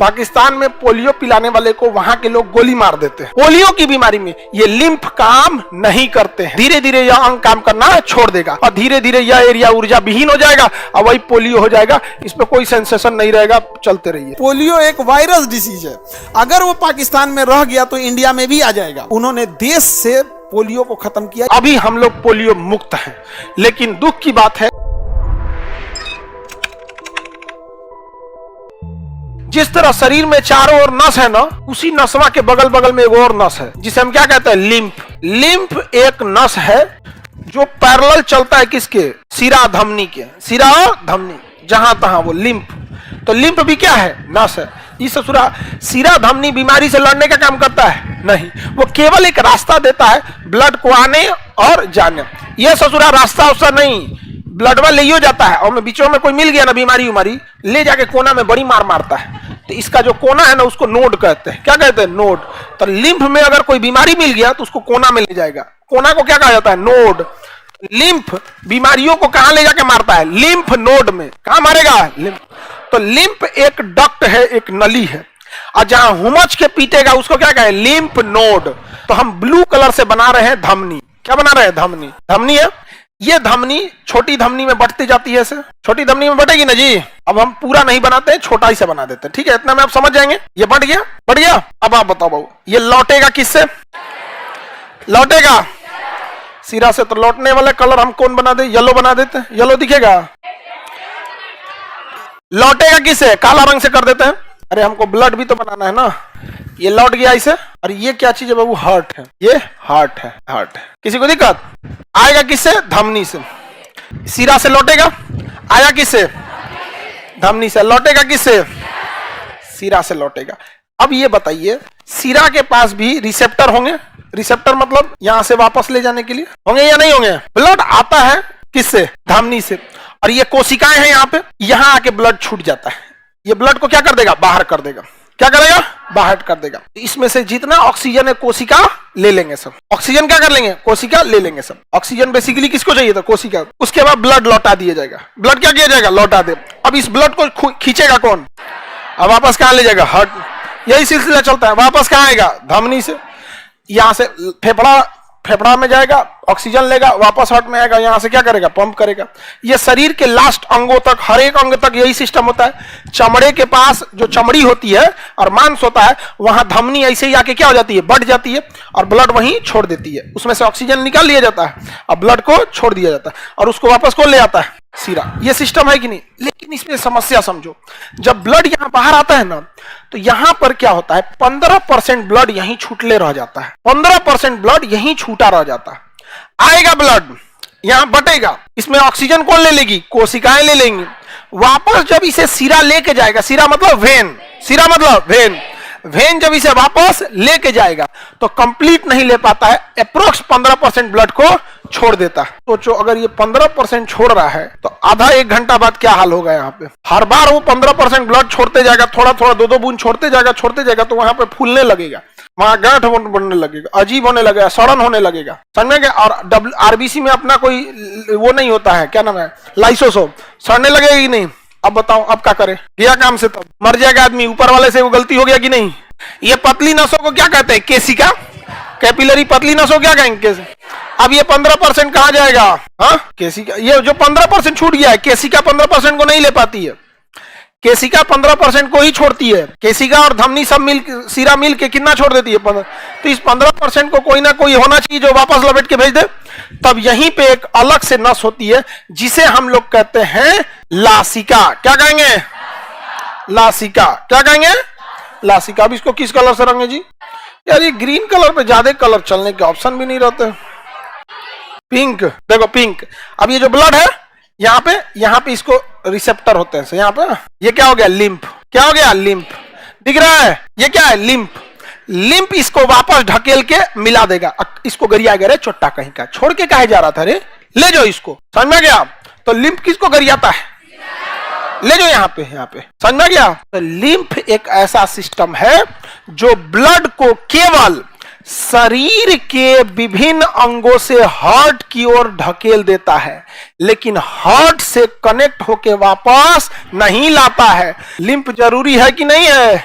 पाकिस्तान में पोलियो पिलाने वाले को वहां के लोग गोली मार देते हैं। पोलियो की बीमारी में ये लिम्फ काम नहीं करते हैं। धीरे धीरे यह अंग काम करना छोड़ देगा और धीरे धीरे यह एरिया ऊर्जा विहीन हो जाएगा और वही पोलियो हो जाएगा। इसमें कोई सेंसेशन नहीं रहेगा, चलते रहिए। पोलियो एक वायरस डिसीज है, अगर वो पाकिस्तान में रह गया तो इंडिया में भी आ जाएगा। उन्होंने देश से पोलियो को खत्म किया। अभी हम लोग पोलियो मुक्त हैं, लेकिन दुख की बात है जिस तरह शरीर में चारों ओर नस है ना, उसी नसवा के बगल बगल में एक और नस है जिसे हम क्या कहते हैं, लिम्फ। लिम्फ एक नस है जो पैरेलल चलता है किसके, सिरा धमनी के। सिरा धमनी जहां तहां वो लिम्फ। तो लिम्फ भी क्या है, नस है। इस ससुरा सिरा धमनी बीमारी से लड़ने का काम करता है नहीं, वो केवल एक रास्ता देता है ब्लड को आने और जाने। यह ससुरा रास्ता उसका नहीं, ब्लड में ले जाता है और बीचों में कोई मिल गया ना बीमारी उमारी, ले जाके कोना में बड़ी मार मारता है। तो इसका जो कोना है ना उसको नोड कहते हैं। क्या कहते हैं, नोड। तो लिम्फ में अगर कोई बीमारी मिल गया तो उसको कोना में ले जाएगा। कोना को क्या कहा जाता है, नोड। लिम्फ बीमारियों को कहां ले जाके मारता है, लिम्फ नोड में। कहां मारेगा, लिम्फ। तो लिम्फ एक डक्ट है, एक नली है, और जहां हुमच के पीटेगा उसको क्या कहें, लिम्फ नोड। तो हम ब्लू कलर से बना रहे हैं धमनी। क्या बना रहे हैं, धमनी। धमनी है, ये धमनी छोटी धमनी में बढ़ती जाती है। छोटी धमनी में बढ़ेगी ना जी। अब हम पूरा नहीं बनाते, छोटा ही से बना देते हैं, ठीक है। इतना में आप समझ जाएंगे। ये बढ़ गया, बढ़ गया। अब आप बताओ बाबू, ये लौटेगा किससे, लौटेगा सिरा से। तो लौटने वाले कलर हम कौन बना दे, येलो बना देते हैं। येलो दिखेगा। लौटेगा किससे, काला रंग से कर देते हैं। अरे हमको ब्लड भी तो बनाना है ना। ये लौट गया इसे। और ये क्या चीज है बाबू, हार्ट है। ये हार्ट है, हार्ट है। किसी को दिक्कत आएगा किससे, धमनी से। सिरा से लौटेगा, आया किससे, धमनी से। लौटेगा किससे, सिरा से लौटेगा। अब ये बताइए, सिरा के पास भी रिसेप्टर होंगे। रिसेप्टर मतलब यहां से वापस ले जाने के लिए होंगे या नहीं होंगे। ब्लड आता है किससे, धमनी से, और ये कोशिकाएं हैं यहाँ पे। यहां आके ब्लड छूट जाता है। ये ब्लड को क्या कर देगा, बाहर कर देगा। क्या करेगा, बाहर कर देगा। इसमें से जितना ऑक्सीजन है कोशिका ले लेंगे सब। ऑक्सीजन क्या कर लेंगे, कोशिका ले लेंगे सब। ऑक्सीजन बेसिकली किसको चाहिए था, कोशिका। उसके बाद ब्लड लौटा दिया जाएगा। ब्लड क्या किया जाएगा, लौटा दे। अब इस ब्लड को खींचेगा कौन, अब वापस कहां ले जाएगा, हार्ट। यही सिलसिला चलता है। वापस कहां आएगा, धमनी से। यहां से फेफड़ा में जाएगा, ऑक्सीजन लेगा, वापस हार्ट में आएगा। यहां से क्या करेगा, पंप करेगा। ये शरीर के लास्ट अंगों तक, हर एक अंग तक यही सिस्टम होता है। चमड़े के पास जो चमड़ी होती है और मांस होता है, वहां धमनी ऐसे ही आके क्या हो जाती है, बढ़ जाती है और ब्लड वहीं छोड़ देती है। उसमें से ऑक्सीजन निकाल लिया जाता है और ब्लड को छोड़ दिया जाता है और उसको वापस कौन ले आता है, सिरा। ये सिस्टम है कि नहीं। लेकिन इसमें समस्या समझो, जब ब्लड यहां बाहर आता है ना, तो यहां पर क्या होता है, 15% ब्लड यहीं छूटले रह जाता है। 15% ब्लड यहीं छूटा रह जाता है। आएगा ब्लड, यहां बटेगा, इसमें ऑक्सीजन कौन ले लेगी, कोशिकाएं ले लेंगी। वापस जब इसे सिरा लेके जाएगा, सिरा मतलब वेन, सिरा मतलब वेन, वेन जब इसे वापस लेके जाएगा तो कंप्लीट नहीं ले पाता है, अप्रोक्स 15% ब्लड को छोड़ देता है। सोचो अगर ये 15% छोड़ रहा है तो आधा एक घंटा बाद क्या हाल होगा यहाँ पे। हर बार वो 15% ब्लड छोड़ते जाएगा, थोड़ा थोड़ा 2-2 बूंद छोड़ते जाएगा, तो वहां पे फूलने लगेगा, वहां गांठ बनने लगेगा, अजीब होने लगेगा, सड़न होने लगेगा, समझ में। और आरबीसी में अपना कोई वो नहीं होता है, क्या नाम है, लाइसोसोम, सड़ने लगेगा कि नहीं। अब बताओ अब क्या करे, गया काम से, तब मर जाएगा आदमी। ऊपर वाले से वो गलती हो गया कि नहीं। ये पतली नसों को क्या कहते हैं, केशिका, कैपिलरी पतली नसों क्या कहेंगे। अब ये 15% कहां जाएगा, हाँ केशिका। ये जो 15% छूट गया है, केशिका 15% को नहीं ले पाती है, केशिका 15% को ही छोड़ती है। केशिका और धमनी सब मिल, सिरा मिल के कितना छोड़ देती है, 15। तो इस 15% को कोई ना कोई होना चाहिए जो वापस लपेट के भेज दे। तब यहीं पे एक अलग से नस होती है जिसे हम लोग कहते हैं लासिका। क्या कहेंगे, लासिका। क्या कहेंगे, लासिका। अब इसको किस कलर से रंगे जी, यार ये ग्रीन कलर पे ज्यादा कलर चलने के ऑप्शन भी नहीं रहते। पिंक, देखो पिंक। अब ये जो ब्लड है यहाँ पे इसको रिसेप्टर होते हैं। यहाँ पे ये क्या हो गया, लिम्फ। क्या हो गया, लिम्फ। दिख रहा है, ये क्या है, लिम्फ। लिम्फ इसको वापस ढकेल के मिला देगा। इसको गरिया गया, चोट्टा कहीं का छोड़ के कहे जा रहा था रे, ले जाओ इसको, समझ में गया। तो लिम्फ किसको गरियाता है, ले जाओ यहाँ पे समझ में गया। तो लिम्फ एक ऐसा सिस्टम है जो ब्लड को केवल शरीर के विभिन्न अंगों से हार्ट की ओर ढकेल देता है, लेकिन हार्ट से कनेक्ट होके वापस नहीं लाता है। लिम्फ जरूरी है कि नहीं है?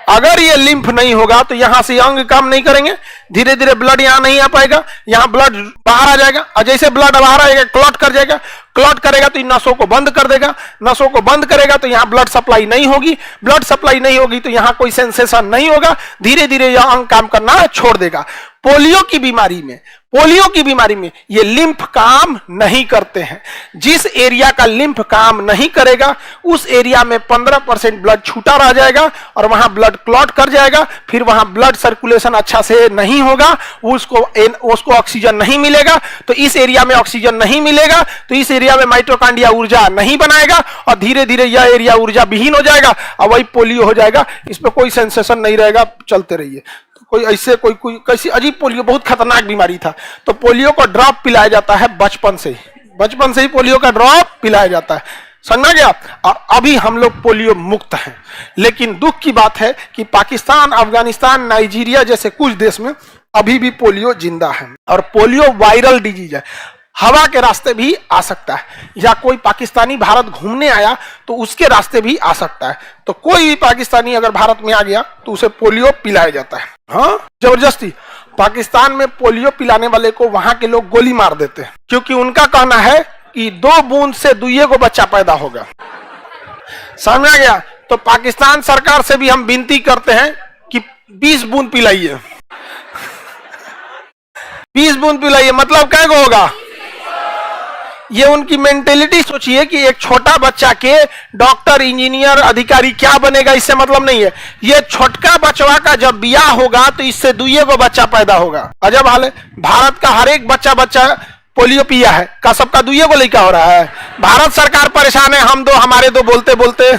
अगर ये लिम्फ नहीं होगा तो यहां से अंग काम नहीं करेंगे, धीरे धीरे ब्लड यहां नहीं आ पाएगा, यहां ब्लड बाहर आ जाएगा, और जैसे ब्लड बाहर आएगा क्लॉट कर जाएगा, क्लॉट करेगा तो इन नसों को बंद कर देगा, नसों को बंद करेगा तो यहां ब्लड सप्लाई नहीं होगी, ब्लड सप्लाई नहीं होगी तो यहां कोई सेंसेशन नहीं होगा, धीरे धीरे यह अंग काम करना छोड़ देगा। पोलियो की बीमारी में ये लिम्फ काम नहीं करते हैं। जिस एरिया का लिम्फ काम नहीं करेगा उस एरिया में 15% ब्लड छूटा रह जाएगा और वहां ब्लड क्लॉट कर जाएगा, फिर वहां ब्लड सर्कुलेशन अच्छा से नहीं होगा, उसको ऑक्सीजन नहीं मिलेगा, तो इस एरिया में ऑक्सीजन नहीं मिलेगा तो इस एरिया में माइटोकॉन्ड्रिया ऊर्जा नहीं बनाएगा और धीरे धीरे यह एरिया ऊर्जा विहीन हो जाएगा और वही पोलियो हो जाएगा। इसमें कोई सेंसेशन नहीं रहेगा, चलते रहिए। कोई ऐसे कोई कैसी अजीब पोलियो, बहुत खतरनाक बीमारी था, तो पोलियो का ड्रॉप पिलाया जाता है बचपन से ही पोलियो का ड्रॉप पिलाया जाता है, समझ गया। और अभी हम लोग पोलियो मुक्त हैं, लेकिन दुख की बात है कि पाकिस्तान, अफगानिस्तान, नाइजीरिया जैसे कुछ देश में अभी भी पोलियो जिंदा है। और पोलियो वायरल डिजीज है, हवा के रास्ते भी आ सकता है, या कोई पाकिस्तानी भारत घूमने आया तो उसके रास्ते भी आ सकता है। तो कोई भी पाकिस्तानी अगर भारत में आ गया तो उसे पोलियो पिलाया जाता है, हाँ, जबरदस्ती। पाकिस्तान में पोलियो पिलाने वाले को वहां के लोग गोली मार देते हैं, क्योंकि उनका कहना है कि 2 बूंद से दुइये को बच्चा पैदा होगा, समझा गया। तो पाकिस्तान सरकार से भी हम विनती करते हैं कि 20 बूंद पिलाइए, 20 बूंद पिलाइए, मतलब क्या होगा? ये उनकी मेंटेलिटी सोचिए कि एक छोटा बच्चा के डॉक्टर, इंजीनियर, अधिकारी क्या बनेगा, इससे मतलब नहीं है। ये छोटका बचवा का जब बियाह होगा तो इससे दुइये को बच्चा पैदा होगा। अजब हाल है, भारत का हर एक बच्चा पोलियो पिया है, का सबका दुइये को लेकर हो रहा है। भारत सरकार परेशान है, हम दो हमारे दो बोलते बोलते।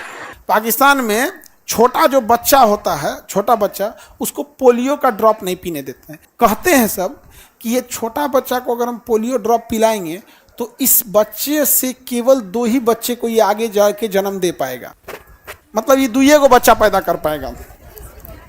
पाकिस्तान में छोटा जो बच्चा होता है, छोटा बच्चा, उसको पोलियो का ड्रॉप नहीं पीने देते हैं। कहते हैं सब कि ये छोटा बच्चा को अगर हम पोलियो ड्रॉप पिलाएंगे तो इस बच्चे से केवल 2 ही बच्चे को ये आगे जाके जन्म दे पाएगा, मतलब ये दुइये को बच्चा पैदा कर पाएगा।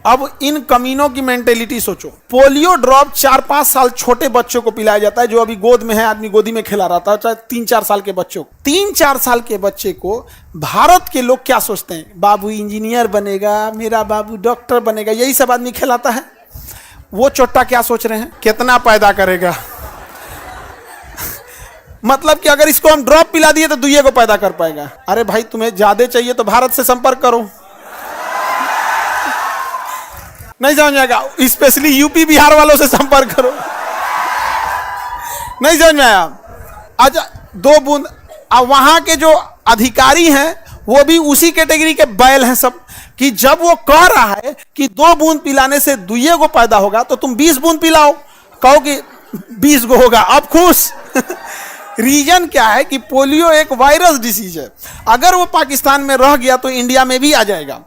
अब इन कमीनों की मेंटेलिटी सोचो। पोलियो ड्रॉप 4-5 साल छोटे बच्चों को पिलाया जाता है, जो अभी गोद में है, आदमी गोदी में खिला रहा था, चाहे 3-4 साल के बच्चों को। 3-4 साल के बच्चे को भारत के लोग क्या सोचते हैं? बाबू इंजीनियर बनेगा, मेरा बाबू डॉक्टर बनेगा, यही सब आदमी खिलाता है। वो चोट्टा क्या सोच रहे हैं? कितना पैदा करेगा, मतलब कि अगर इसको हम ड्रॉप पिला दिए तो दुइये को पैदा कर पाएगा। अरे भाई, तुम्हें ज्यादा चाहिए तो भारत से संपर्क करो, नहीं समझ में आएगा? स्पेशली यूपी बिहार वालों से संपर्क करो, नहीं समझ में आया? अच्छा, 2 बूंद। अब वहां के जो अधिकारी हैं वो भी उसी कैटेगरी के बैल हैं सब, कि जब वो कह रहा है कि 2 बूंद पिलाने से दुइये को पैदा होगा तो तुम 20 बूंद पिलाओ, कहो कि 20 को होगा, अब खुश। रीजन क्या है कि पोलियो एक वायरस डिसीज है, अगर वो पाकिस्तान में रह गया तो इंडिया में भी आ जाएगा,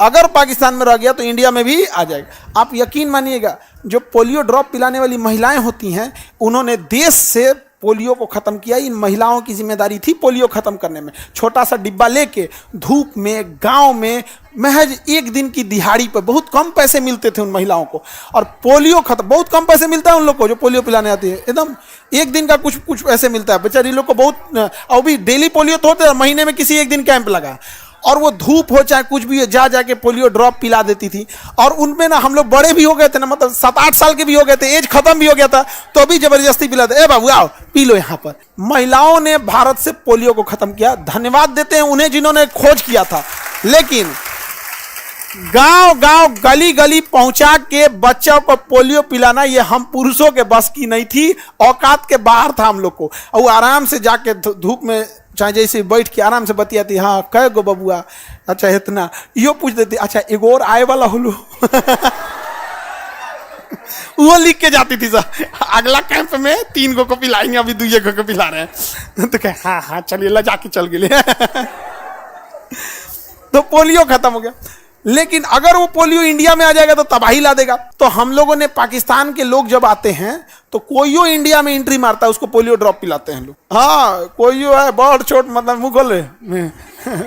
अगर पाकिस्तान में रह गया तो इंडिया में भी आ जाएगा। आप यकीन मानिएगा, जो पोलियो ड्रॉप पिलाने वाली महिलाएं होती हैं, उन्होंने देश से पोलियो को खत्म किया। इन महिलाओं की जिम्मेदारी थी पोलियो खत्म करने में। छोटा सा डिब्बा लेके धूप में, गांव में, महज 1 दिन की दिहाड़ी पर बहुत कम पैसे मिलते थे उन महिलाओं को, और पोलियो खत्म। बहुत कम पैसे मिलता है उन लोग को जो पोलियो पिलाने आती है, एकदम 1 दिन का कुछ ऐसे मिलता है। बेचारी लोग को बहुत, और भी डेली पोलियो तो होते हैं, महीने में किसी 1 दिन कैंप लगा, और वो धूप हो चाहे कुछ भी हो, जाके पोलियो ड्रॉप पिला देती थी। और उनमें ना हम लोग बड़े भी हो गए थे ना, मतलब 7-8 साल के भी हो गए थे, एज खत्म भी हो गया था, तो भी जबरदस्ती पिलाते, ए बाबू आओ पी लो यहाँ पर। महिलाओं ने भारत से पोलियो को खत्म किया, धन्यवाद देते हैं उन्हें जिन्होंने खोज किया था। लेकिन गांव गांव, गली गली पहुंचा के बच्चों को पोलियो पिलाना, ये हम पुरुषों के बस की नहीं थी, औकात के बाहर था हम लोग को। और वो आराम से जाके धूप में चाहे जैसे बैठ के आराम से बतियाती, हाँ कै गो बबुआ, अच्छा इतना, यो पूछ देती, अच्छा एगो और आए वाला होलो। वो लिख के जाती थी सर, अगला कैंप में 3 को पिलाएंगे, अभी 2 को पिला रहे हैं। तो कहे हाँ चलिए, ला जाके चल गए। तो पोलियो खत्म हो गया। लेकिन अगर वो पोलियो इंडिया में आ जाएगा तो तबाही ला देगा। तो हम लोगों ने, पाकिस्तान के लोग जब आते हैं तो कोईयो इंडिया में एंट्री मारता है, उसको पोलियो ड्रॉप पिलाते हैं लोग। हाँ, कोईयो है बहुत छोट, मतलब मुँह खोल रहे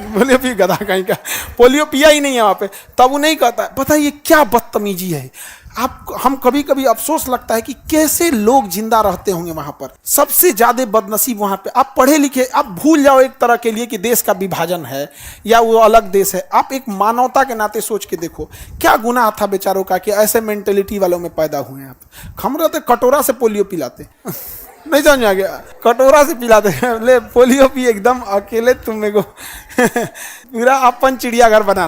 बोलिए भी गधा कहीं का, पोलियो पिया ही नहीं है वहाँ पे, तब वो नहीं कहता है। पता है ये क्या बदतमीजी है? आप हम कभी कभी अफसोस लगता है कि कैसे लोग जिंदा रहते होंगे वहां पर। सबसे ज्यादा बदनसीब वहां पे। आप पढ़े लिखे, आप भूल जाओ एक तरह के लिए कि देश का विभाजन है या वो अलग देश है। आप एक मानवता के नाते सोच के देखो, क्या गुनाह था बेचारों का कि ऐसे मेंटेलिटी वालों में पैदा हुए हैं आप। हम रहते कटोरा से पोलियो पिलाते नहीं समझ आ गया, कटोरा से पिलाते ले पोलियो पी एकदम अकेले तुम मेरे को पूरा अपन चिड़ियाघर बनाना।